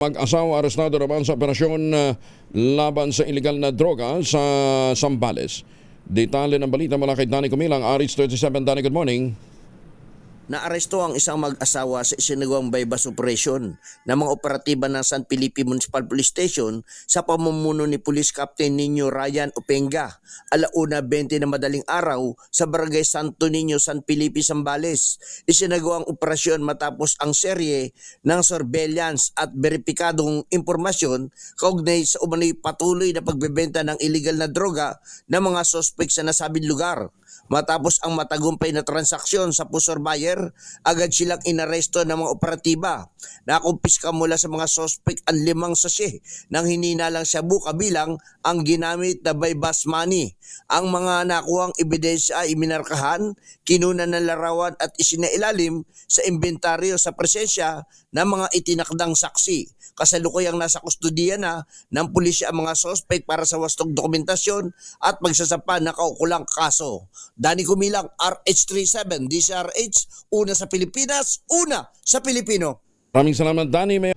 Mag-asawa arestado naman sa operasyon laban sa ilegal na droga sa Zambales. Detalye ng balita mula kay Danny Kumilang, Aris 37. Danny, good morning. Naaresto ang isang mag-asawa sa isinagawang bypass operation ng mga operatiba ng San Felipe Municipal Police Station sa pamumuno ni Police Captain Nino Ryan Openga, 1:20 na madaling araw sa Barangay Santo Niño, San Felipe, Zambales. Isinagawang operasyon matapos ang serye ng surveillance at beripikadong impormasyon kaugnay sa umano'y patuloy na pagbebenta ng illegal na droga ng mga suspect sa nasabing lugar. Matapos ang matagumpay na transaksyon sa pusor buyer, agad silang inaresto ng mga operatiba. Nakumpiska mula sa mga suspect ang 5 sachet ng hininalang shabu kabilang ang ginamit na bypass money. Ang mga nakuhang ebidensya ay iminarkahan, kinunan ng larawan at isinailalim sa inventaryo sa presensya ng mga itinakdang saksi. Kasalukuyang nasa kustudiya na ng pulisya ang mga suspect para sa wastong dokumentasyon at pagsasampa ng kaukulang kaso. Danny Kumilang, RH37, DCRH, una sa Pilipinas, una sa Pilipino. Maraming salamat, Danny.